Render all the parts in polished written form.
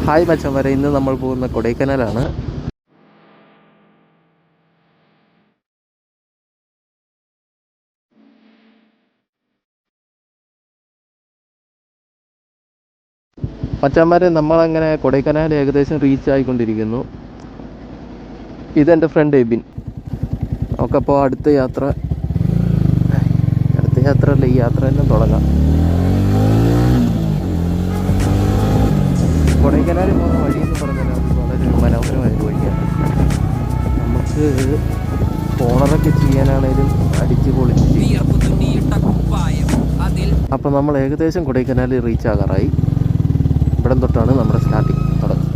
Hi മച്ചന്മാരെ, ഇന്ന് നമ്മൾ പോകുന്ന കൊടൈക്കനാലാണ്. മച്ചന്മാരെ, നമ്മളങ്ങനെ കൊടൈക്കനാൽ ഏകദേശം റീച്ച് ആയിക്കൊണ്ടിരിക്കുന്നു. ഇതെൻ്റെ ഫ്രണ്ട് എബിൻ. നമുക്കപ്പോൾ അടുത്ത യാത്ര അല്ല, ഈ യാത്ര തന്നെ തുടങ്ങാം. കൊടൈക്കനാൽ പോകുന്ന വഴി എന്ന് പറഞ്ഞാൽ വളരെ മനോഹരമായൊരു വഴിയാണ്. നമുക്ക് ഓണറൊക്കെ ചെയ്യാനാണേലും അടിച്ച് പൊളിച്ച് ചെയ്യാം. അപ്പോൾ നമ്മൾ ഏകദേശം കൊടൈക്കനാൽ റീച്ച് ആകാറായി. ഇവിടം തൊട്ടാണ് നമ്മുടെ സ്റ്റാർട്ടിങ് തുടങ്ങുന്നത്.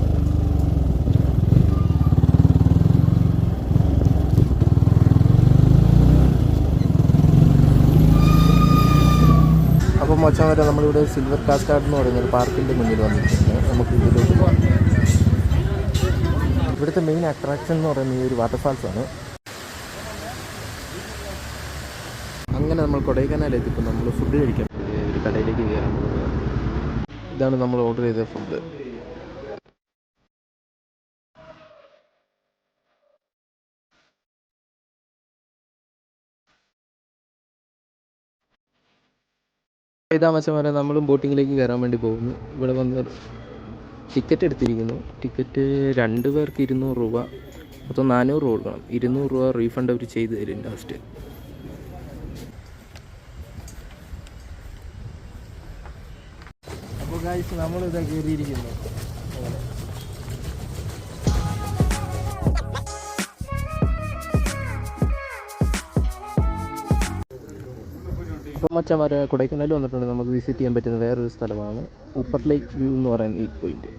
അപ്പോൾ മച്ചാൻ വരെ നമ്മളിവിടെ സിൽവർ കാസ്കാഡ് എന്ന് പറയുന്നൊരു പാർക്കിൻ്റെ മുന്നിൽ വന്നിട്ടുണ്ട്. നമുക്ക് ഇതിലോട്ട് പോകാം. ഇവിടുത്തെ മെയിൻ അട്രാക്ഷൻ എന്ന് പറയുന്നത് ഈ ഒരു വാട്ടർഫാൾസാണ്. അങ്ങനെ നമ്മൾ കൊടൈക്കനാൽ എത്തിയപ്പോൾ നമ്മൾ ഫുഡ് കഴിക്കാൻ ഒരു കടയിലേക്ക് കയറാൻ പോകുന്നത്. ഇതാണ് നമ്മൾ ഓർഡർ ചെയ്ത ഫുഡ്. ഇതാ മച്ചന്മാരെ, നമ്മളും ബോട്ടിങ്ങിലേക്ക് കയറാൻ വേണ്ടി പോകുന്നു. ഇവിടെ വന്ന് ടിക്കറ്റ് എടുത്തിരിക്കുന്നു. ടിക്കറ്റ് 2 പേർക്ക് 200 രൂപ, മൊത്തം 400 രൂപ കൊടുക്കണം. 200 രൂപ റീഫണ്ട് അവർ ചെയ്ത് തരും ലാസ്റ്റ്. അപ്പോൾ ഗായ്സ്, നമ്മളിതാ കയറിയിരിക്കുന്നു. ഇപ്പം മച്ചന്മാരെ, കൊടൈക്കനാൽ വന്നിട്ടുണ്ട്. നമുക്ക് വിസിറ്റ് ചെയ്യാൻ പറ്റുന്ന വേറൊരു സ്ഥലമാണ് ഊപ്പർ ലേക്ക് വ്യൂ എന്ന് പറയുന്ന ഈ പോയിന്റ്.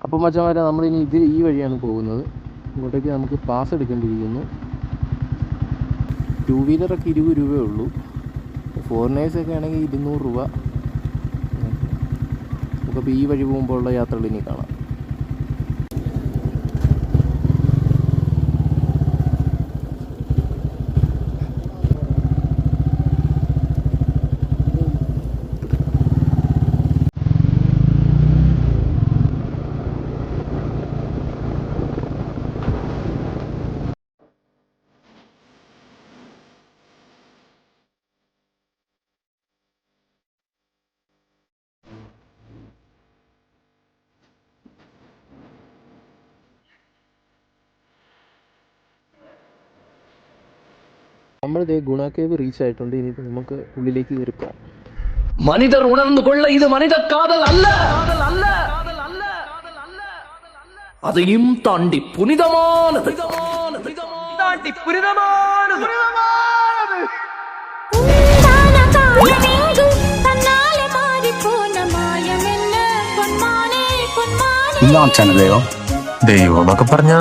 അപ്പോൾ മച്ചന്മാരെ, നമ്മളിനി ഈ വഴിയാണ് പോകുന്നത്. ഇങ്ങോട്ടേക്ക് നമുക്ക് പാസ് എടുക്കേണ്ടിയിരിക്കുന്നു. 2 വീലറൊക്കെ 20 രൂപയേ ഉള്ളൂ. ഫോറിനേഴ്സൊക്കെ ആണെങ്കിൽ 200 രൂപ. നമുക്കപ്പോൾ ഈ വഴി പോകുമ്പോഴുള്ള യാത്രകൾ ഇനി കാണാം. നമ്മളിതേ ഗുണ കേവ് റീച്ച് ആയിട്ടുണ്ട്. ഇനിയിപ്പോൾ നമുക്ക് ഉള്ളിലേക്ക് കയറി പോകാം. മനിതർ ഉണർന്നുകൊള്ള, ഇത് മനിത കാതൽ അല്ല, അതെയും താണ്ടി പുനിതമാനത്. ചാനലയോ ദൈവം എന്നൊക്കെ പറഞ്ഞ